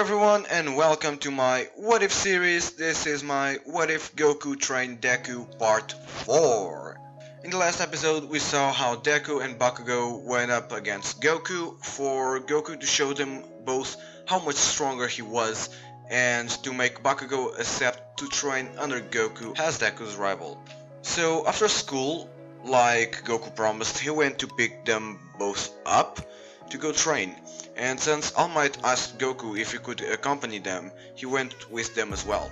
everyone and welcome to my What If series. This is my What If Goku Trained Deku Part 4. In the last episode we saw how Deku and Bakugo went up against Goku for Goku to show them both how much stronger he was and to make Bakugo accept to train under Goku as Deku's rival. So after school, like Goku promised, he went to pick them both up to go train, and since All Might asked Goku if he could accompany them, he went with them as well.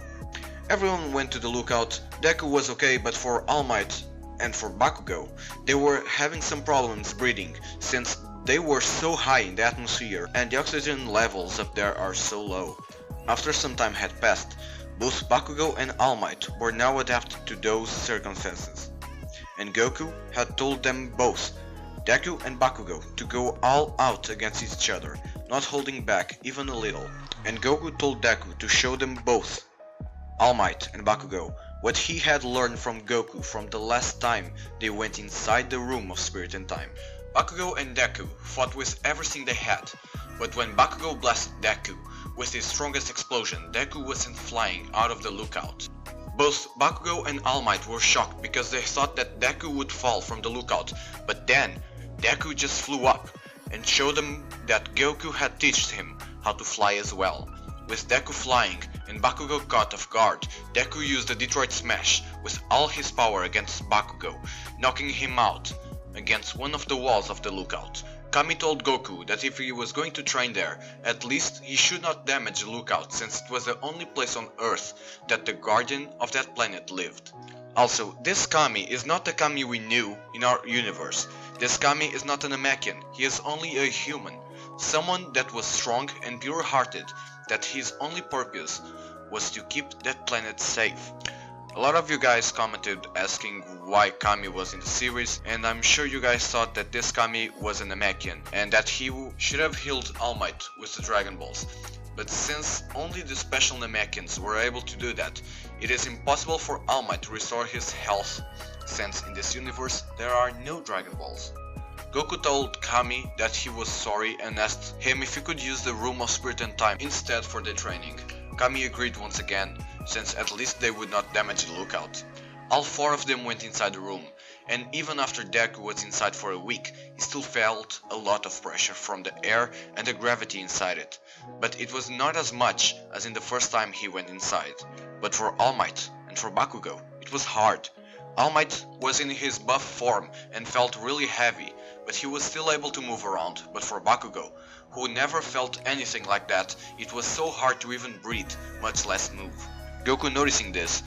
Everyone went to the lookout. Deku was okay, but for All Might and for Bakugo, they were having some problems breathing since they were so high in the atmosphere and the oxygen levels up there are so low. After some time had passed, both Bakugo and All Might were now adapted to those circumstances, and Goku had told them both, Deku and Bakugo, to go all out against each other, not holding back even a little, and Goku told Deku to show them both, All Might and Bakugo, what he had learned from Goku from the last time they went inside the room of Spirit and Time. Bakugo and Deku fought with everything they had, but when Bakugo blasted Deku with his strongest explosion, Deku was sent flying out of the lookout. Both Bakugo and All Might were shocked because they thought that Deku would fall from the lookout, but then Deku just flew up and showed them that Goku had taught him how to fly as well. With Deku flying and Bakugo caught off guard, Deku used the Detroit Smash with all his power against Bakugo, knocking him out against one of the walls of the lookout. Kami told Goku that if he was going to train there, at least he should not damage the lookout since it was the only place on Earth that the guardian of that planet lived. Also, this Kami is not the Kami we knew in our universe. This Kami is not an Namekian, he is only a human. Someone that was strong and pure-hearted, that his only purpose was to keep that planet safe. A lot of you guys commented asking why Kami was in the series, and I'm sure you guys thought that this Kami was a Namekian and that he should have healed All Might with the Dragon Balls. But since only the special Namekians were able to do that, it is impossible for All Might to restore his health, since in this universe there are no Dragon Balls. Goku told Kami that he was sorry and asked him if he could use the Room of Spirit and Time instead for the training. Kami agreed once again, since at least they would not damage the lookout. All four of them went inside the room, and even after Deku was inside for a week, he still felt a lot of pressure from the air and the gravity inside it. But it was not as much as in the first time he went inside. But for All Might and for Bakugo, it was hard. All Might was in his buff form and felt really heavy, but he was still able to move around. But for Bakugo, who never felt anything like that, it was so hard to even breathe, much less move. Goku, noticing this,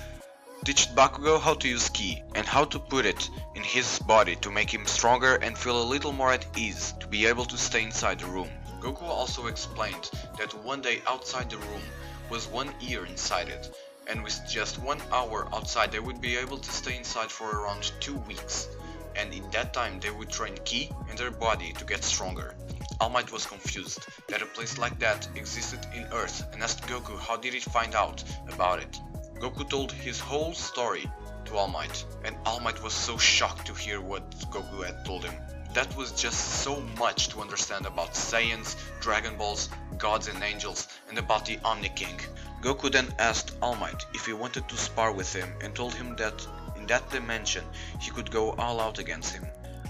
taught Bakugo how to use Ki and how to put it in his body to make him stronger and feel a little more at ease to be able to stay inside the room. Goku also explained that one day outside the room was 1 year inside it, and with just 1 hour outside they would be able to stay inside for around 2 weeks, and in that time they would train Ki in their body to get stronger. All Might was confused that a place like that existed in Earth and asked Goku how did he find out about it. Goku told his whole story to All Might, and All Might was so shocked to hear what Goku had told him. That was just so much to understand about Saiyans, Dragon Balls, gods and angels, and about the Omni King. Goku then asked All Might if he wanted to spar with him and told him that in that dimension he could go all out against him.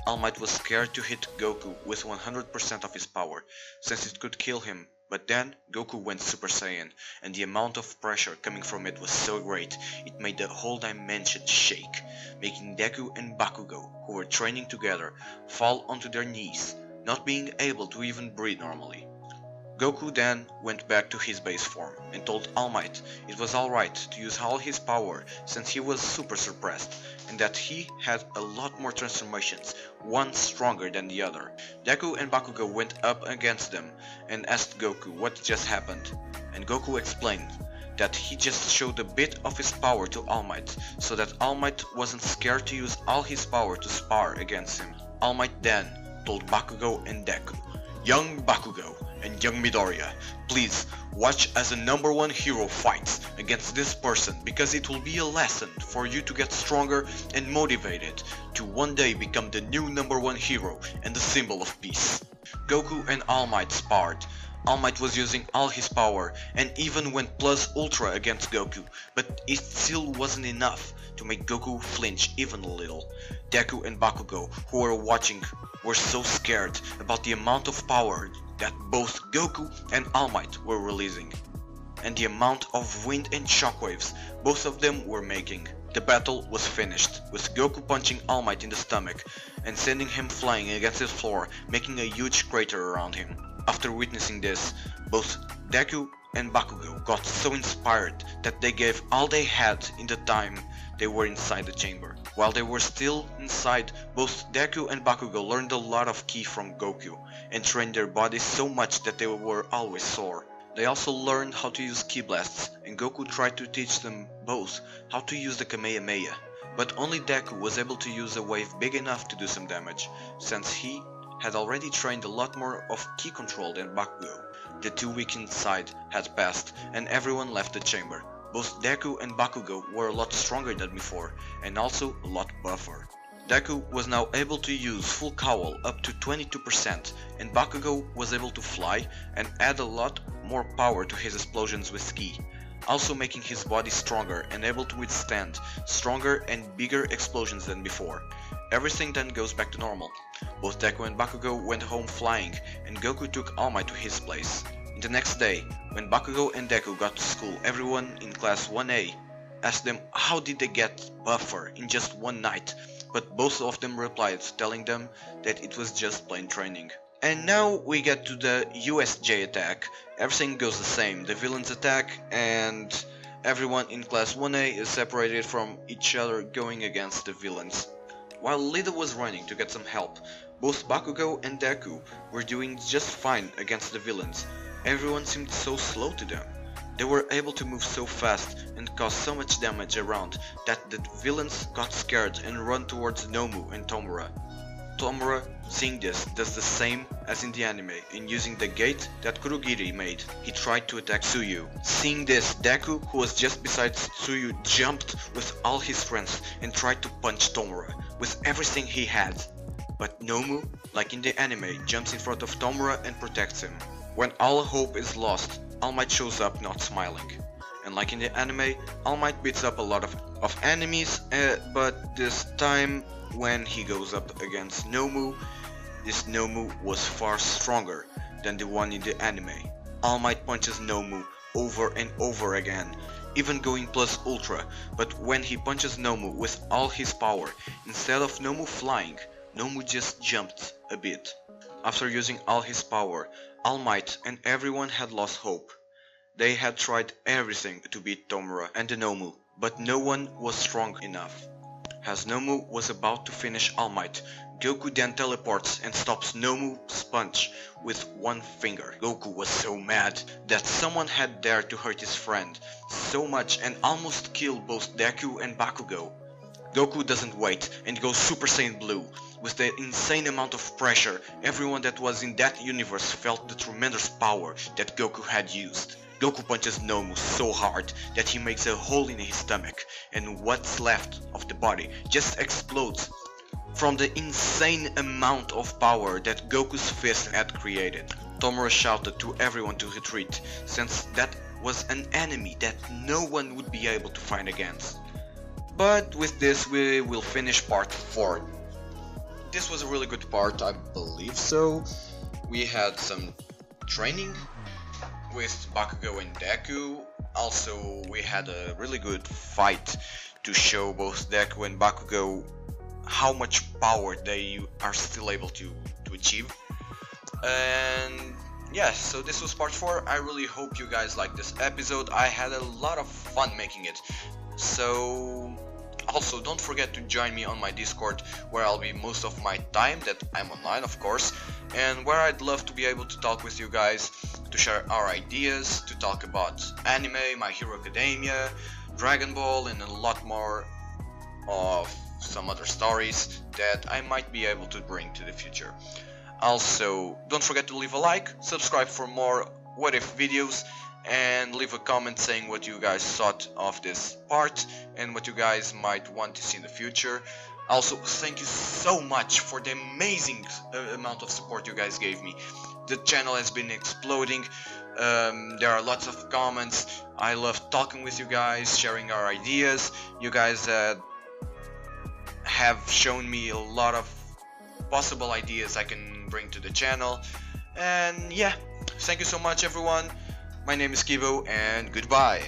All Might was scared to hit Goku with 100% of his power, since it could kill him. But then Goku went Super Saiyan, and the amount of pressure coming from it was so great, it made the whole dimension shake, making Deku and Bakugo, who were training together, fall onto their knees, not being able to even breathe normally. Goku then went back to his base form and told All Might it was alright to use all his power since he was super suppressed, and that he had a lot more transformations, one stronger than the other. Deku and Bakugo went up against them and asked Goku what just happened, and Goku explained that he just showed a bit of his power to All Might so that All Might wasn't scared to use all his power to spar against him. All Might then told Bakugo and Deku, "Young Bakugo and young Midoriya, please watch as the #1 hero fights against this person, because it will be a lesson for you to get stronger and motivated to one day become the new #1 hero and the symbol of peace." Goku and All Might sparred, All Might was using all his power and even went plus ultra against Goku, but it still wasn't enough to make Goku flinch even a little. Deku and Bakugo, who were watching, were so scared about the amount of power that both Goku and All Might were releasing, and the amount of wind and shockwaves both of them were making. The battle was finished, with Goku punching All Might in the stomach and sending him flying against the floor, making a huge crater around him. After witnessing this, both Deku and Bakugo got so inspired that they gave all they had in the time they were inside the chamber. While they were still inside, both Deku and Bakugo learned a lot of ki from Goku and trained their bodies so much that they were always sore. They also learned how to use ki blasts, and Goku tried to teach them both how to use the Kamehameha, but only Deku was able to use a wave big enough to do some damage, since he had already trained a lot more of ki control than Bakugo. The 2 weeks inside had passed and everyone left the chamber. Both Deku and Bakugo were a lot stronger than before and also a lot buffer. Deku was now able to use full cowl up to 22% and Bakugo was able to fly and add a lot more power to his explosions with ki, also making his body stronger and able to withstand stronger and bigger explosions than before. Everything then goes back to normal. Both Deku and Bakugo went home flying and Goku took All Might to his place. The next day, when Bakugo and Deku got to school, everyone in class 1A asked them how did they get buffer in just one night, but both of them replied telling them that it was just plain training. And now we get to the USJ attack. Everything goes the same, the villains attack and everyone in class 1A is separated from each other going against the villains. While Lida was running to get some help, both Bakugo and Deku were doing just fine against the villains. Everyone seemed so slow to them. They were able to move so fast and cause so much damage around that the villains got scared and run towards Nomu and Tomura. Tomura, seeing this, does the same as in the anime, and using the gate that Kurogiri made, he tried to attack Tsuyu. Seeing this, Deku, who was just beside Tsuyu, jumped with all his strength and tried to punch Tomura with everything he had. But Nomu, like in the anime, jumps in front of Tomura and protects him. When all hope is lost, All Might shows up not smiling. And like in the anime, All Might beats up a lot of enemies, but this time when he goes up against Nomu, this Nomu was far stronger than the one in the anime. All Might punches Nomu over and over again, even going plus ultra, but when he punches Nomu with all his power, instead of Nomu flying, Nomu just jumped a bit. After using all his power, All Might and everyone had lost hope. They had tried everything to beat Tomura and the Nomu, but no one was strong enough. As Nomu was about to finish All Might, Goku then teleports and stops Nomu's punch with one finger. Goku was so mad that someone had dared to hurt his friend so much and almost kill both Deku and Bakugo. Goku doesn't wait and goes Super Saiyan Blue. With the insane amount of pressure, everyone that was in that universe felt the tremendous power that Goku had used. Goku punches Nomu so hard that he makes a hole in his stomach, and what's left of the body just explodes from the insane amount of power that Goku's fist had created. Tomura shouted to everyone to retreat, since that was an enemy that no one would be able to fight against. But with this we will finish part 4. This was a really good part, I believe so. We had some training with Bakugo and Deku. Also, we had a really good fight to show both Deku and Bakugo how much power they are still able to achieve. And yeah, so this was part 4. I really hope you guys liked this episode. I had a lot of fun making it. So also don't forget to join me on my Discord, where I'll be most of my time that I'm online, of course, and where I'd love to be able to talk with you guys, to share our ideas, to talk about anime, My Hero Academia, Dragon Ball, and a lot more of some other stories that I might be able to bring to the future. Also, don't forget to leave a like, subscribe for more What If videos, and leave a comment saying what you guys thought of this part and what you guys might want to see in the future. Also, thank you so much for the amazing amount of support you guys gave me. The channel has been exploding. There are lots of comments. I love talking with you guys, sharing our ideas. You guys have shown me a lot of possible ideas I can bring to the channel. And yeah, thank you so much everyone. My name is Kibo and goodbye.